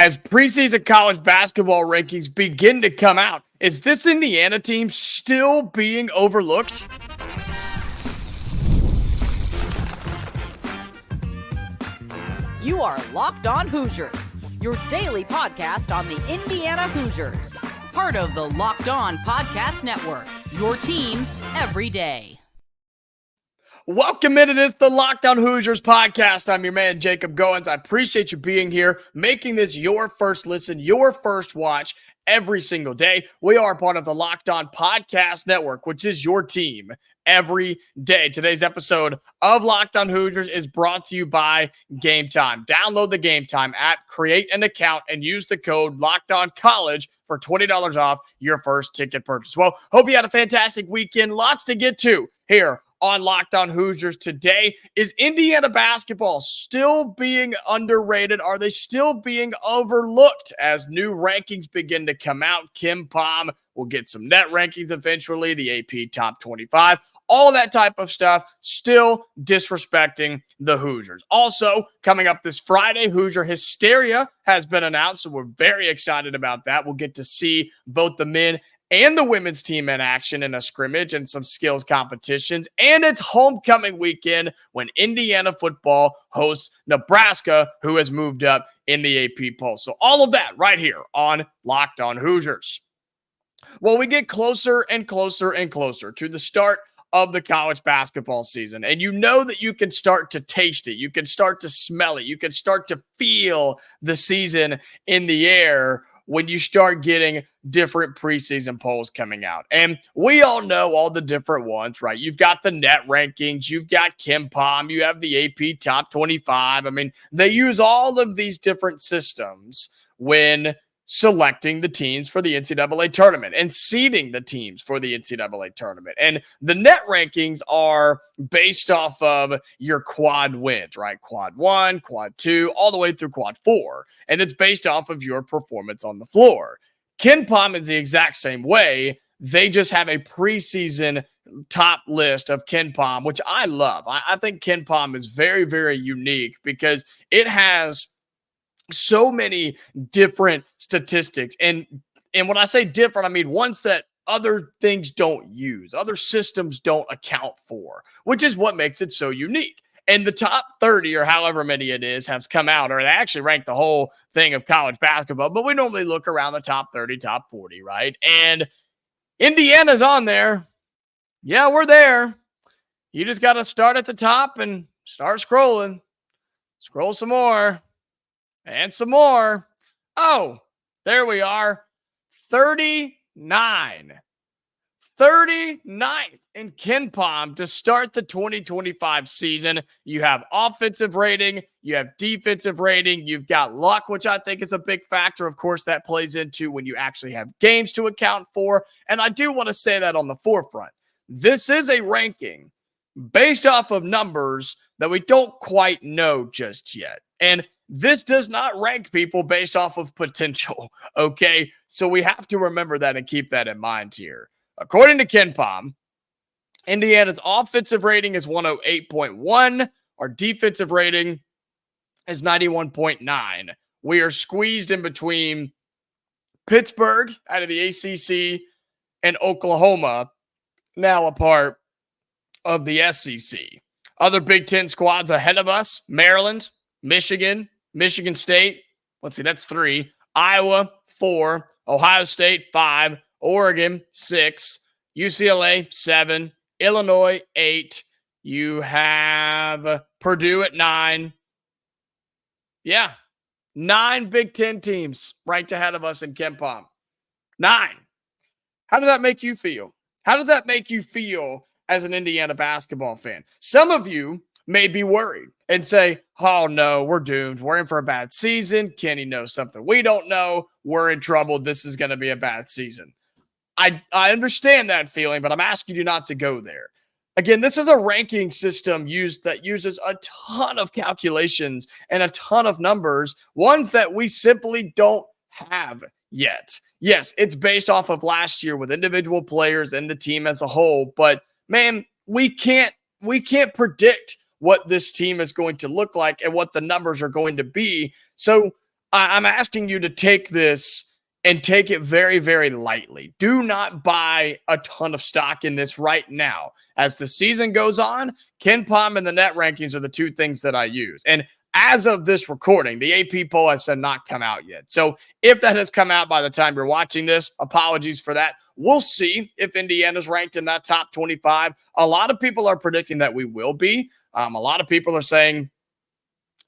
As preseason college basketball rankings begin to come out, is this Indiana team still being overlooked? You are Locked On Hoosiers, your daily podcast on the Indiana Hoosiers. Part of the Locked On Podcast Network, your team every day. Welcome in. It is the Locked On Hoosiers podcast. I'm your man, Jacob Goins. I appreciate you being here, making this your first listen, your first watch every single day. We are part of the Locked On Podcast Network, which is your team every day. Today's episode of Locked On Hoosiers is brought to you by Game Time. Download the Game Time app, create an account, and use the code LOCKEDONCollege for $20 off your first ticket purchase. Well, hope you had a fantastic weekend. Lots to get to here on Locked On Hoosiers today. Is Indiana basketball still being underrated? Are they still being overlooked as new rankings begin to come out? KenPom will get some net rankings eventually, the AP Top 25, all that type of stuff, still disrespecting the Hoosiers. Also, coming up this Friday, Hoosier Hysteria has been announced, so we're very excited about that. We'll get to see both the men and the women's team in action in a scrimmage and some skills competitions. And it's homecoming weekend when Indiana football hosts Nebraska, who has moved up in the AP poll. So all of that right here on Locked On Hoosiers. Well, we get closer and closer and closer to the start of the college basketball season. And you know that you can start to taste it. You can start to smell it. You can start to feel the season in the air when you start getting different preseason polls coming out. And we all know all the different ones, right? You've got the net rankings, you've got KenPom, you have the AP Top 25. I mean, they use all of these different systems when selecting the teams for the NCAA tournament and seeding the teams for the NCAA tournament. And the net rankings are based off of your quad wins, right? Quad 1, quad 2, all the way through quad 4. And it's based off of your performance on the floor. KenPom is the exact same way. They just have a preseason top list of KenPom, which I love. I think KenPom is very, very unique because it has so many different statistics. And when I say different, I mean ones that other things don't use, other systems don't account for, which is what makes it so unique. And the top 30 or however many it is has come out, or they actually rank the whole thing of college basketball, but we normally look around the top 30, top 40, right? And Indiana's on there. Yeah, we're there. You just got to start at the top and start scrolling. Scroll some more. And some more. Oh, there we are. 39th in KenPom to start the 2025 season. You have offensive rating, you have defensive rating, you've got luck, which I think is a big factor. Of course, that plays into when you actually have games to account for. And I do want to say that on the forefront. This is a ranking based off of numbers that we don't quite know just yet. And this does not rank people based off of potential, okay? So we have to remember that and keep that in mind here. According to KenPom, Indiana's offensive rating is 108.1. Our defensive rating is 91.9. We are squeezed in between Pittsburgh out of the ACC and Oklahoma, now a part of the SEC. Other Big Ten squads ahead of us, Maryland, Michigan State, let's see, that's 3. Iowa, 4. Ohio State, 5. Oregon, 6. UCLA, 7. Illinois, 8. You have Purdue at 9. Yeah, 9 Big Ten teams right ahead of us in KenPom. 9. How does that make you feel? How does that make you feel as an Indiana basketball fan? Some of you may be worried and say, oh no, we're doomed. We're in for a bad season. Kenny knows something we don't know. We're in trouble. This is going to be a bad season. I understand that feeling, but I'm asking you not to go there. Again, this is a ranking system that uses a ton of calculations and a ton of numbers, ones that we simply don't have yet. Yes, it's based off of last year with individual players and the team as a whole, but man, we can't predict what this team is going to look like and what the numbers are going to be. So I'm asking you to take this and take it very, very lightly. Do not buy a ton of stock in this right now. As the season goes on, KenPom and the net rankings are the two things that I use. And as of this recording, the AP poll has not come out yet. So if that has come out by the time you're watching this, apologies for that. We'll see if Indiana's ranked in that top 25. A lot of people are predicting that we will be. A lot of people are saying,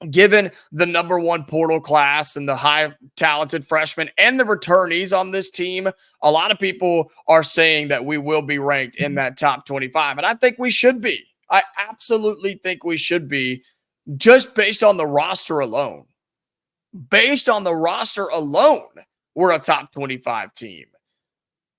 given the number one portal class and the high talented freshmen and the returnees on this team, a lot of people are saying that we will be ranked in that top 25. And I think we should be. I absolutely think we should be, just based on the roster alone. Based on the roster alone, we're a top 25 team.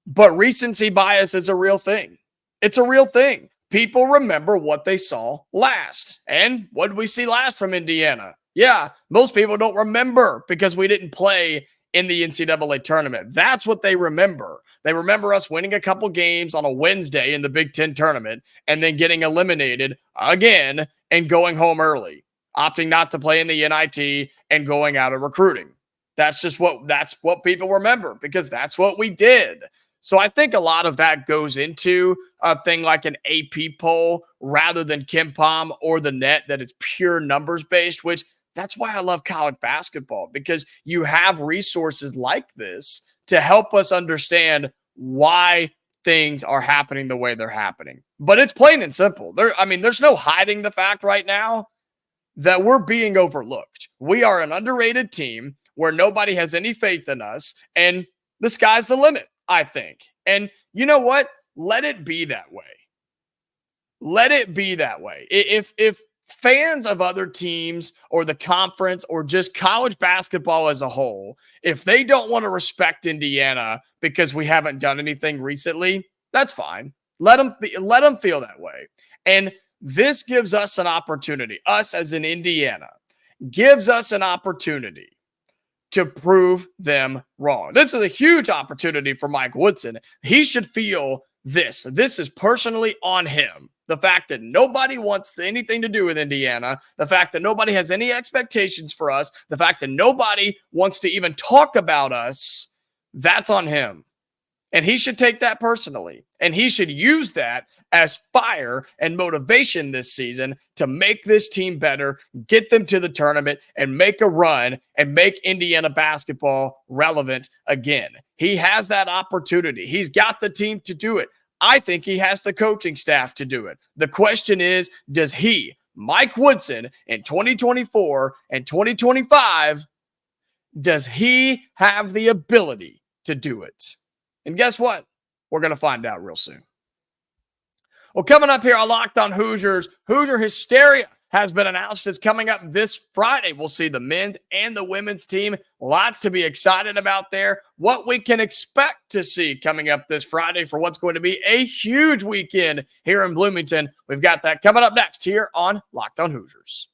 But recency bias is a real thing. It's a real thing. People remember what they saw last. And what did we see last from Indiana? Yeah, most people don't remember because we didn't play in the NCAA tournament. That's what they remember. They remember us winning a couple games on a Wednesday in the Big Ten tournament and then getting eliminated again and going home early, opting not to play in the NIT and going out of recruiting. That's what people remember because that's what we did. So I think a lot of that goes into a thing like an AP poll rather than KenPom or the net that is pure numbers based, which that's why I love college basketball, because you have resources like this to help us understand why things are happening the way they're happening. But it's plain and simple. There's no hiding the fact right now that we're being overlooked. We are an underrated team where nobody has any faith in us, and the sky's the limit, I think. And you know what? Let it be that way. Let it be that way. If fans of other teams or the conference or just college basketball as a whole, if they don't want to respect Indiana because we haven't done anything recently, that's fine. Let them feel that way. And this gives us an opportunity, us as in Indiana, gives us an opportunity to prove them wrong. This is a huge opportunity for Mike Woodson. He should feel this. This is personally on him. The fact that nobody wants anything to do with Indiana, the fact that nobody has any expectations for us, the fact that nobody wants to even talk about us, that's on him. And he should take that personally. And he should use that as fire and motivation this season to make this team better, get them to the tournament, and make a run and make Indiana basketball relevant again. He has that opportunity. He's got the team to do it. I think he has the coaching staff to do it. The question is, does he, Mike Woodson, in 2024 and 2025, does he have the ability to do it? And guess what? We're going to find out real soon. Well, coming up here on Locked On Hoosiers, Hoosier Hysteria has been announced. It's coming up this Friday. We'll see the men's and the women's team. Lots to be excited about there. What we can expect to see coming up this Friday for what's going to be a huge weekend here in Bloomington. We've got that coming up next here on Locked On Hoosiers.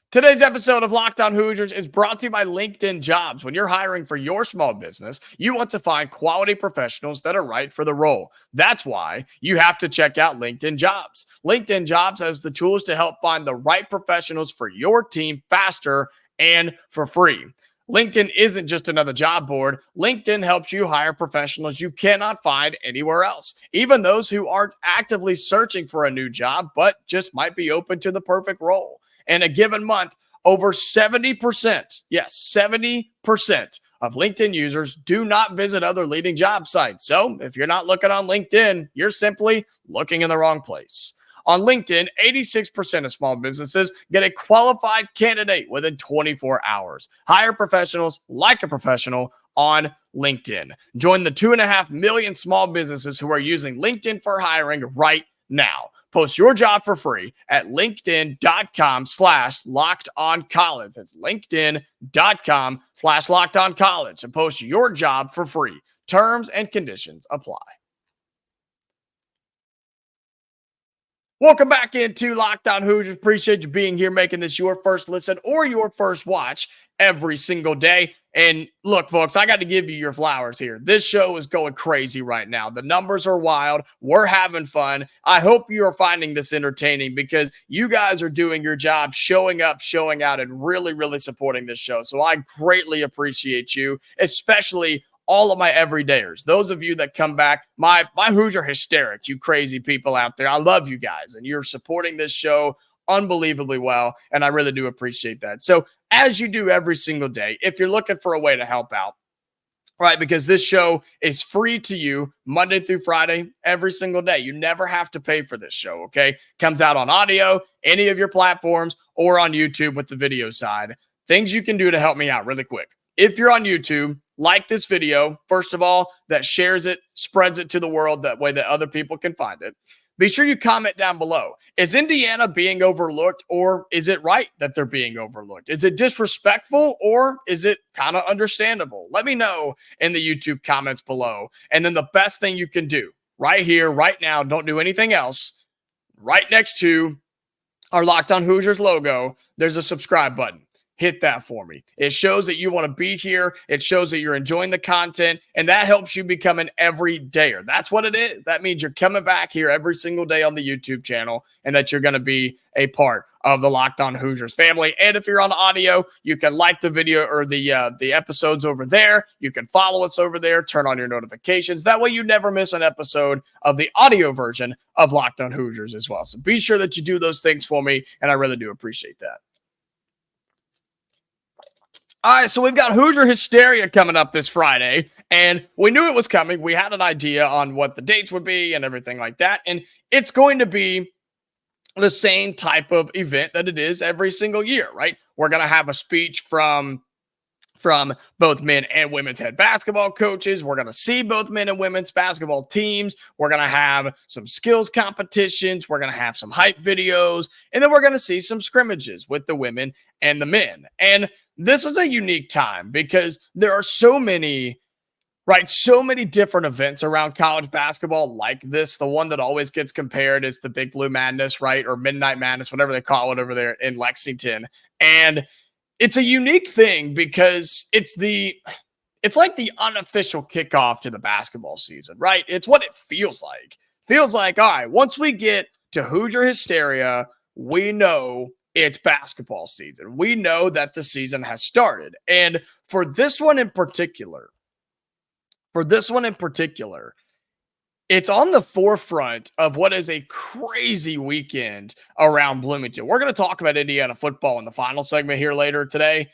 Today's episode of Locked On Hoosiers is brought to you by LinkedIn Jobs. When you're hiring for your small business, you want to find quality professionals that are right for the role. That's why you have to check out LinkedIn Jobs. LinkedIn Jobs has the tools to help find the right professionals for your team faster and for free. LinkedIn isn't just another job board. LinkedIn helps you hire professionals you cannot find anywhere else, even those who aren't actively searching for a new job, but just might be open to the perfect role. In a given month, over 70%, yes, 70% of LinkedIn users do not visit other leading job sites. So if you're not looking on LinkedIn, you're simply looking in the wrong place. On LinkedIn, 86% of small businesses get a qualified candidate within 24 hours. Hire professionals like a professional on LinkedIn. Join the 2.5 million small businesses who are using LinkedIn for hiring right now. Post your job for free at linkedin.com/lockedoncollege. That's linkedin.com/lockedoncollege and post your job for free. Terms and conditions apply. Welcome back into Locked On Hoosiers. Appreciate you being here, making this your first listen or your first watch every single day. And look, folks, I got to give you your flowers here. This show is going crazy right now. The numbers are wild. We're having fun. I hope you are finding this entertaining because you guys are doing your job, showing up, showing out, and really, really supporting this show. So I greatly appreciate you, especially all of my everydayers, those of you that come back, my Hoosier Hysterics, you crazy people out there. I love you guys, and you're supporting this show unbelievably well, and I really do appreciate that. So as you do every single day, if you're looking for a way to help out, right, because this show is free to you Monday through Friday, every single day. You never have to pay for this show, okay? Comes out on audio, any of your platforms, or on YouTube with the video side. Things you can do to help me out really quick. If you're on YouTube, like this video. First of all, that shares it, spreads it to the world that way that other people can find it. Be sure you comment down below. Is Indiana being overlooked, or is it right that they're being overlooked? Is it disrespectful, or is it kind of understandable? Let me know in the YouTube comments below. And then the best thing you can do right here, right now, don't do anything else. Right next to our Locked On Hoosiers logo, there's a subscribe button. Hit that for me. It shows that you want to be here. It shows that you're enjoying the content, and that helps you become an everydayer. That's what it is. That means you're coming back here every single day on the YouTube channel, and that you're going to be a part of the Locked On Hoosiers family. And if you're on audio, you can like the video or the episodes over there. You can follow us over there. Turn on your notifications. That way you never miss an episode of the audio version of Locked On Hoosiers as well. So be sure that you do those things for me, and I really do appreciate that. All right, so we've got Hoosier Hysteria coming up this Friday, and we knew it was coming. We had an idea on what the dates would be and everything like that, and it's going to be the same type of event that it is every single year, right? We're going to have a speech from both men and women's head basketball coaches. We're going to see both men and women's basketball teams. We're going to have some skills competitions. We're going to have some hype videos, and then we're going to see some scrimmages with the women and the men. And this is a unique time because there are so many different events around college basketball like this. The one that always gets compared is the Big Blue Madness, right? Or Midnight Madness, whatever they call it over there in Lexington. And it's a unique thing because it's like the unofficial kickoff to the basketball season, right? It's what it feels like. Feels like, all right, once we get to Hoosier Hysteria, we know it's basketball season. We know that the season has started. And for this one in particular, it's on the forefront of what is a crazy weekend around Bloomington. We're going to talk about Indiana football in the final segment here later today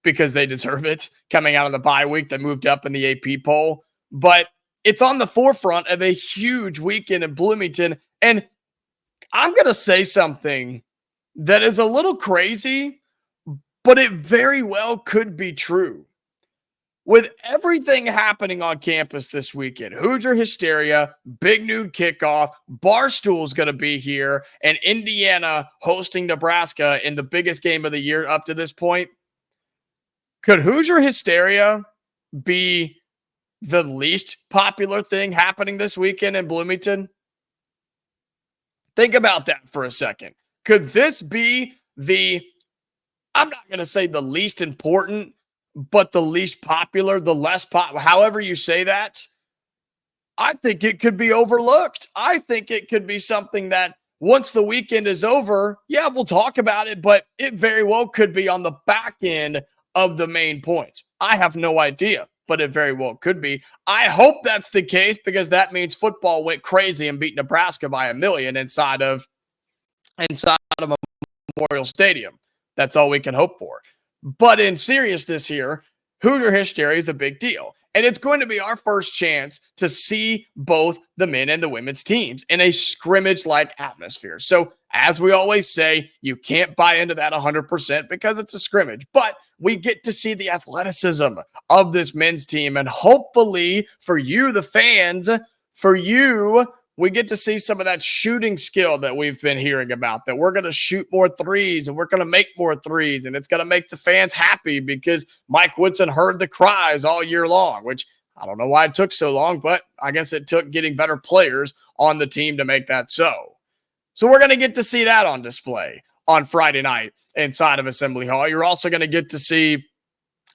because they deserve it coming out of the bye week that moved up in the AP poll. But it's on the forefront of a huge weekend in Bloomington. And I'm going to say something that is a little crazy, but it very well could be true. With everything happening on campus this weekend, Hoosier Hysteria, big noon kickoff, Barstool's going to be here, and Indiana hosting Nebraska in the biggest game of the year up to this point. Could Hoosier Hysteria be the least popular thing happening this weekend in Bloomington? Think about that for a second. Could this be I'm not going to say the least important, but the least popular, the less popular, however you say that? I think it could be overlooked. I think it could be something that once the weekend is over, yeah, we'll talk about it, but it very well could be on the back end of the main points. I have no idea, but it very well could be. I hope that's the case because that means football went crazy and beat Nebraska by 1 million inside of Memorial Stadium. That's all we can hope for. But in seriousness here, Hoosier Hysteria is a big deal. And it's going to be our first chance to see both the men and the women's teams in a scrimmage-like atmosphere. So as we always say, you can't buy into that 100% because it's a scrimmage. But we get to see the athleticism of this men's team. And hopefully for you, the fans, we get to see some of that shooting skill that we've been hearing about, that we're going to shoot more threes and we're going to make more threes. And it's going to make the fans happy because Mike Woodson heard the cries all year long, which I don't know why it took so long, but I guess it took getting better players on the team to make that so. So we're going to get to see that on display on Friday night inside of Assembly Hall. You're also going to get to see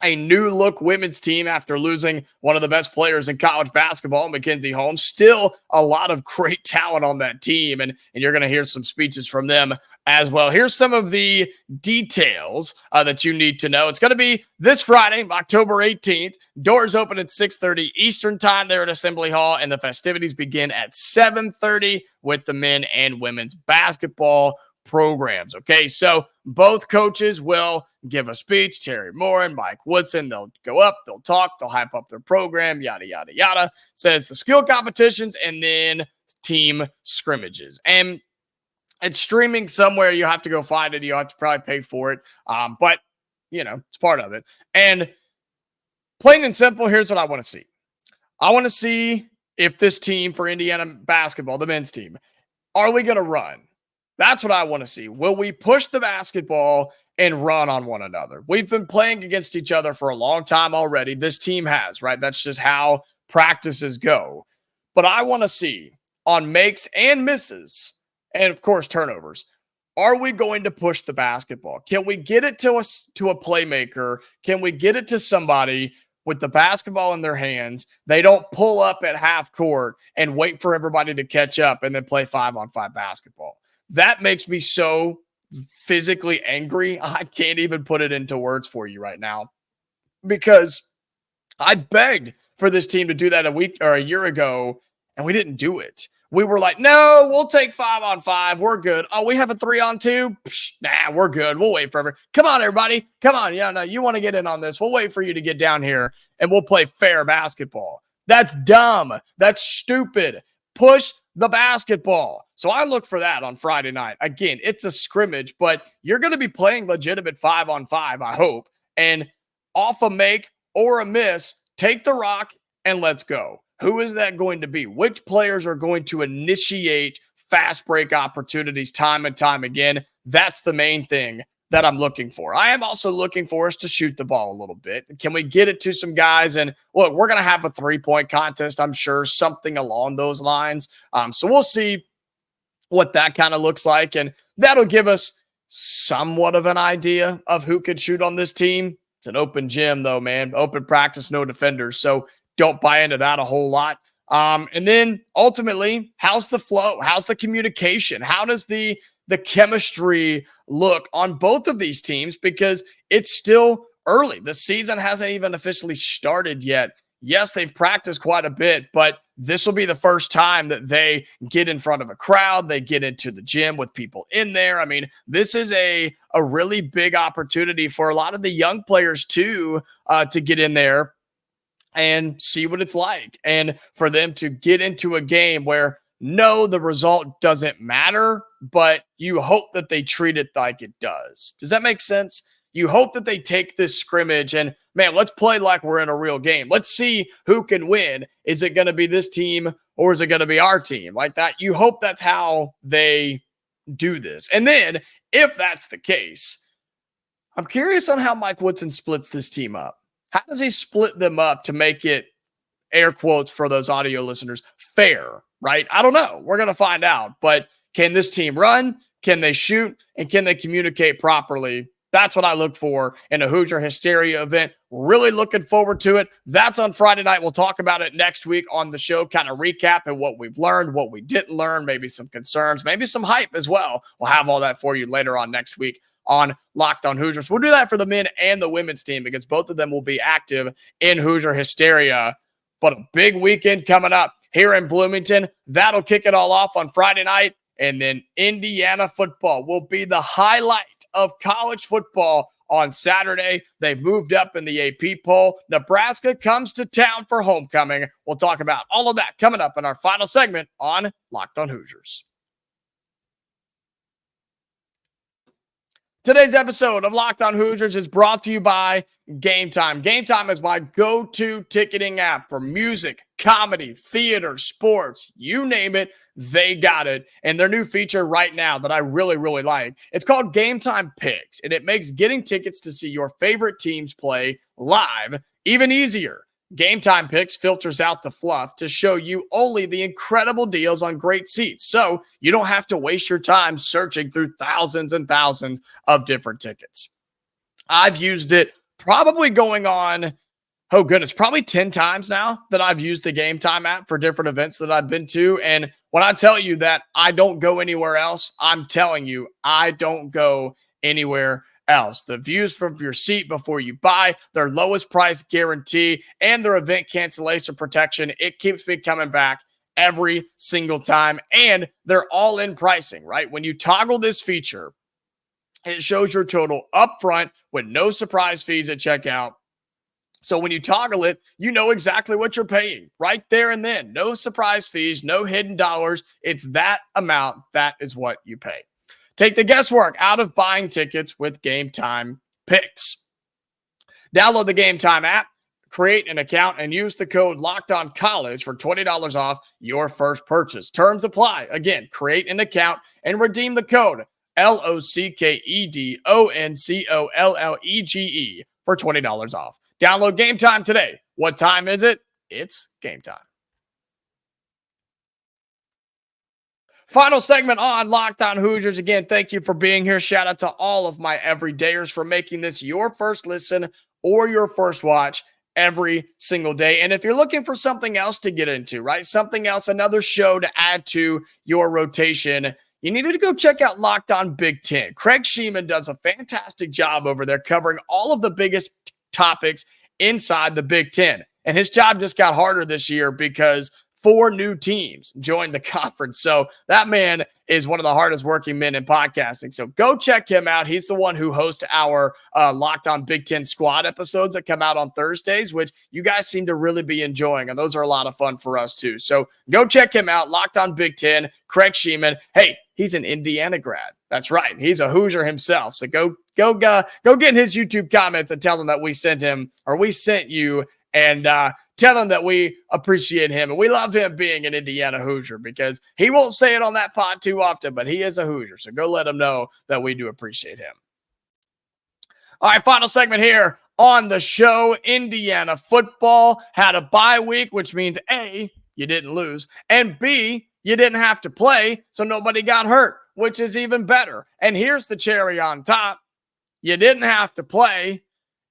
a new look women's team after losing one of the best players in college basketball, Mackenzie Holmes. Still a lot of great talent on that team, and you're going to hear some speeches from them as well. Here's some of the details that you need to know. It's going to be this Friday, October 18th. Doors open at 6:30 Eastern time there at Assembly Hall, and the festivities begin at 7:30 with the men and women's basketball programs. Okay, so both coaches will give a speech. Terry Moore and Mike Woodson, they'll go up, they'll talk, they'll hype up their program, yada, yada, yada. Says the skill competitions and then team scrimmages. And it's streaming somewhere. You have to go find it. You have to probably pay for it. But, it's part of it. And plain and simple, here's what I want to see. I want to see if this team for Indiana basketball, the men's team, are we going to run? That's what I want to see. Will we push the basketball and run on one another? We've been playing against each other for a long time already. This team has, right? That's just how practices go. But I want to see on makes and misses, and of course turnovers, are we going to push the basketball? Can we get it to a playmaker? Can we get it to somebody with the basketball in their hands? They don't pull up at half court and wait for everybody to catch up and then play 5-on-5 basketball. That makes me so physically angry. I can't even put it into words for you right now, because I begged for this team to do that a year ago, and we didn't do it. We were like, no, we'll take 5-on-5. We're good. Oh, we have a 3-on-2? Nah, we're good. We'll wait forever. Come on, everybody. Come on. Yeah, no, you want to get in on this. We'll wait for you to get down here, and we'll play fair basketball. That's dumb. That's stupid. Push the basketball. So I look for that on Friday night. Again, it's a scrimmage, but you're going to be playing legitimate 5-on-5, I hope. And off a make or a miss, take the rock and let's go. Who is that going to be? Which players are going to initiate fast break opportunities time and time again? That's the main thing that I'm looking for. I am also looking for us to shoot the ball a little bit. Can we get it to some guys? And look, we're going to have a 3-point contest, I'm sure, something along those lines. So we'll see what that kind of looks like. And that'll give us somewhat of an idea of who could shoot on this team. It's an open gym though, man. Open practice, no defenders. So don't buy into that a whole lot. And then ultimately, how's the flow? How's the communication? How does the chemistry look on both of these teams? Because it's still early. The season hasn't even officially started yet. Yes, they've practiced quite a bit, but this will be the first time that they get in front of a crowd. They get into the gym with people in there. I mean, this is a really big opportunity for a lot of the young players too, to get in there and see what it's like. And for them to get into a game where, no, the result doesn't matter, but you hope that they treat it like it does. Does that make sense? You hope that they take this scrimmage and, man, let's play like we're in a real game. Let's see who can win. Is it going to be this team or is it going to be our team? Like that. You hope that's how they do this. And then if that's the case, I'm curious on how Mike Woodson splits this team up. How does he split them up to make it, air quotes for those audio listeners, fair, right? I don't know. We're going to find out. But can this team run? Can they shoot? And can they communicate properly? That's what I look for in a Hoosier Hysteria event. Really looking forward to it. That's on Friday night. We'll talk about it next week on the show, kind of recap and what we've learned, what we didn't learn, maybe some concerns, maybe some hype as well. We'll have all that for you later on next week on Locked On Hoosiers. We'll do that for the men and the women's team because both of them will be active in Hoosier Hysteria. But a big weekend coming up here in Bloomington. That'll kick it all off on Friday night. And then Indiana football will be the highlight of college football on Saturday. They've moved up in the AP poll. Nebraska comes to town for homecoming. We'll talk about all of that coming up in our final segment on Locked On Hoosiers. Today's episode of Locked On Hoosiers is brought to you by Game Time. Game Time is my go-to ticketing app for music, comedy, theater, sports, you name it, they got it. And their new feature right now that I really, really like, it's called Game Time Picks, and it makes getting tickets to see your favorite teams play live even easier. Game Time Picks filters out the fluff to show you only the incredible deals on great seats, so you don't have to waste your time searching through thousands and thousands of different tickets. I've used it probably going on, oh goodness, probably 10 times now that I've used the Game Time app for different events that I've been to. And when I tell you that I don't go anywhere else, I'm telling you, I don't go anywhere else. The views from your seat before you buy, their lowest price guarantee, and their event cancellation protection, it keeps me coming back every single time. And they're all in pricing, right? When you toggle this feature, it shows your total up front with no surprise fees at checkout. So when you toggle it, you know exactly what you're paying right there and then. No surprise fees, no hidden dollars. It's that amount. That is what you pay. Take the guesswork out of buying tickets with Game Time Picks. Download the Game Time app, create an account, and use the code LOCKEDONCollege for $20 off your first purchase. Terms apply. Again, create an account and redeem the code LOCKEDONCOLLEGE for $20 off. Download Game Time today. What time is it? It's game time. Final segment on Locked On Hoosiers. Again, thank you for being here. Shout out to all of my everydayers for making this your first listen or your first watch every single day. And if you're looking for something else to get into, right? Something else, another show to add to your rotation, you needed to go check out Locked On Big Ten. Craig Sheeman does a fantastic job over there covering all of the biggest topics inside the Big Ten. And his job just got harder this year because 4 new teams joined the conference. So that man is one of the hardest working men in podcasting. So go check him out. He's the one who hosts our Locked On Big Ten Squad episodes that come out on Thursdays, which you guys seem to really be enjoying. And those are a lot of fun for us too. So go check him out. Locked On Big Ten, Craig Sheeman. Hey, he's an Indiana grad. That's right. He's a Hoosier himself. So go get in his YouTube comments and tell him that we sent him, or we sent you, and tell him that we appreciate him. And we love him being an Indiana Hoosier because he won't say it on that pod too often, but he is a Hoosier. So go let him know that we do appreciate him. All right, final segment here on the show. Indiana football had a bye week, which means A, you didn't lose, and B, you didn't have to play, so nobody got hurt, which is even better. And here's the cherry on top. You didn't have to play,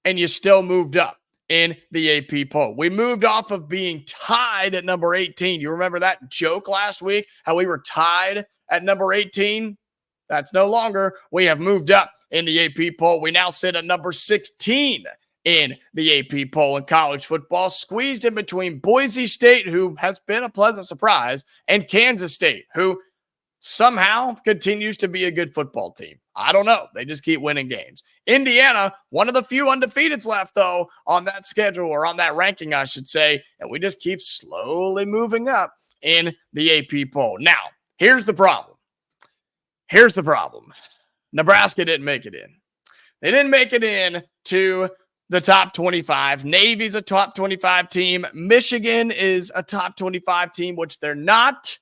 and you still moved up in the AP poll. We moved off of being tied at number 18. You remember that joke last week, how we were tied at number 18? That's no longer. We have moved up in the AP poll. We now sit at number 16 in the AP poll in college football, squeezed in between Boise State, who has been a pleasant surprise, and Kansas State, who somehow continues to be a good football team. I don't know. They just keep winning games. Indiana, one of the few undefeateds left, though, on that schedule, or on that ranking, I should say, and we just keep slowly moving up in the AP poll. Now, here's the problem. Nebraska didn't make it in. They didn't make it in to the top 25. Navy's a top 25 team. Michigan is a top 25 team, which they're not,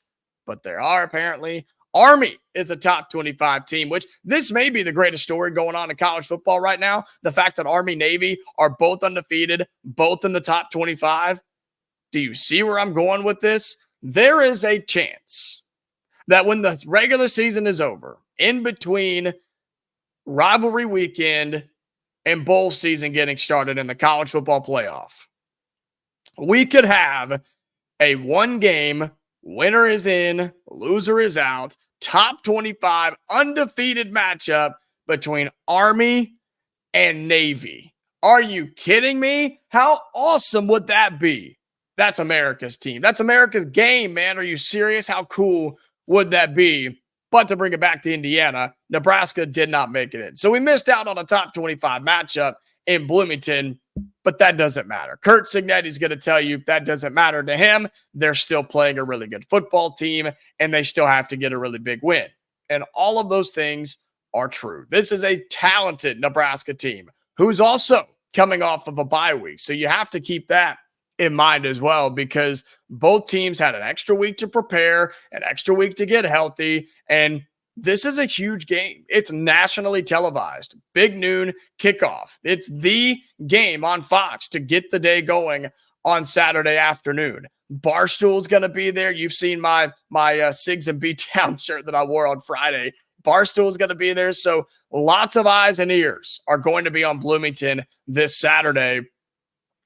but they are apparently. Army is a top 25 team, which this may be the greatest story going on in college football right now. The fact that Army Navy are both undefeated, both in the top 25. Do you see where I'm going with this? There is a chance that when the regular season is over, in between rivalry weekend and bowl season getting started in the college football playoff, we could have a one-game winner is in, loser is out, top 25 undefeated matchup between Army and Navy. Are you kidding me? How awesome would that be? That's America's team. That's America's game, man. Are you serious? How cool would that be? But to bring it back to Indiana, Nebraska did not make it in. So we missed out on a top 25 matchup in Bloomington, but that doesn't matter. Kurt Cignetti's going to tell you that doesn't matter to him. They're still playing a really good football team, and they still have to get a really big win. And all of those things are true. This is a talented Nebraska team who's also coming off of a bye week. So you have to keep that in mind as well, because both teams had an extra week to prepare, an extra week to get healthy, and this is a huge game. It's nationally televised. Big noon kickoff. It's the game on Fox to get the day going on Saturday afternoon. Barstool's going to be there. You've seen my Sigs and B-Town shirt that I wore on Friday. Barstool's going to be there. So lots of eyes and ears are going to be on Bloomington this Saturday.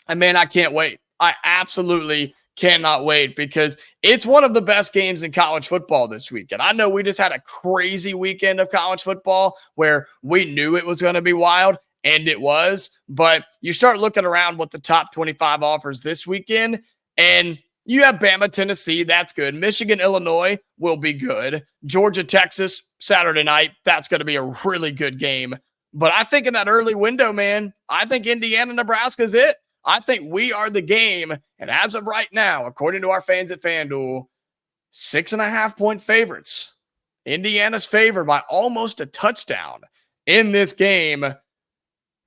And man, I can't wait. I absolutely cannot wait because it's one of the best games in college football this weekend. I know we just had a crazy weekend of college football where we knew it was going to be wild, and it was. But you start looking around what the top 25 offers this weekend, and you have Bama, Tennessee. That's good. Michigan, Illinois will be good. Georgia, Texas, Saturday night. That's going to be a really good game. But I think in that early window, man, I think Indiana, Nebraska is it. I think we are the game. And as of right now, according to our fans at FanDuel, 6.5-point favorites. Indiana's favored by almost a touchdown in this game.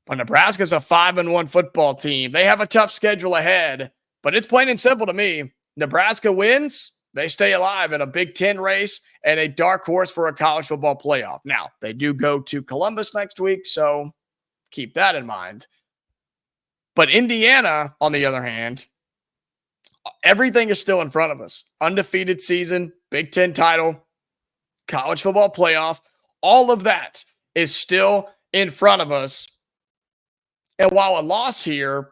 But Nebraska's a 5-1 football team. They have a tough schedule ahead. But it's plain and simple to me. Nebraska wins, they stay alive in a Big Ten race and a dark horse for a college football playoff. Now, they do go to Columbus next week, so keep that in mind. But Indiana, on the other hand, everything is still in front of us. Undefeated season, Big Ten title, college football playoff, all of that is still in front of us. And while a loss here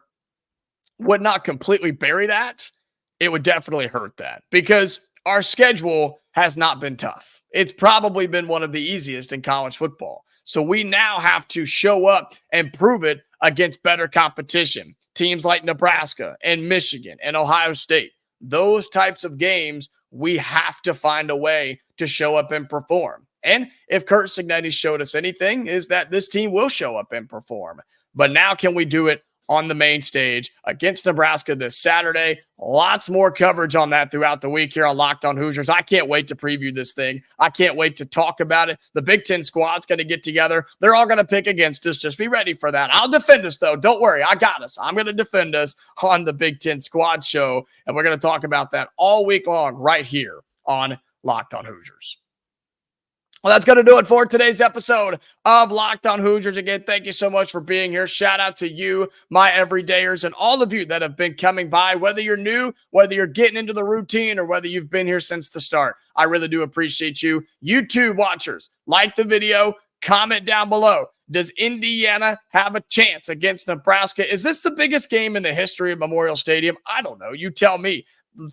would not completely bury that, it would definitely hurt that because our schedule has not been tough. It's probably been one of the easiest in college football. So we now have to show up and prove it against better competition. Teams like Nebraska and Michigan and Ohio State. Those types of games, we have to find a way to show up and perform. And if Kurt Cignetti showed us anything, is that this team will show up and perform. But now can we do it on the main stage against Nebraska this Saturday? Lots more coverage on that throughout the week here on Locked On Hoosiers. I can't wait to preview this thing. I can't wait to talk about it. The Big Ten squad's going to get together. They're all going to pick against us. Just be ready for that. I'll defend us, though. Don't worry. I got us. I'm going to defend us on the Big Ten squad show, and we're going to talk about that all week long right here on Locked On Hoosiers. Well, that's going to do it for today's episode of Locked On Hoosiers. Again, thank you so much for being here. Shout out to you, my everydayers, and all of you that have been coming by, whether you're new, whether you're getting into the routine, or whether you've been here since the start. I really do appreciate you. YouTube watchers, like the video, comment down below. Does Indiana have a chance against Nebraska? Is this the biggest game in the history of Memorial Stadium? I don't know. You tell me.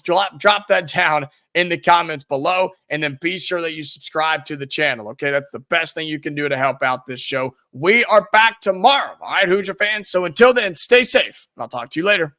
Drop that down in the comments below, and then be sure that you subscribe to the channel, okay? That's the best thing you can do to help out this show. We are back tomorrow, all right, Hoosier fans? So until then, stay safe, and I'll talk to you later.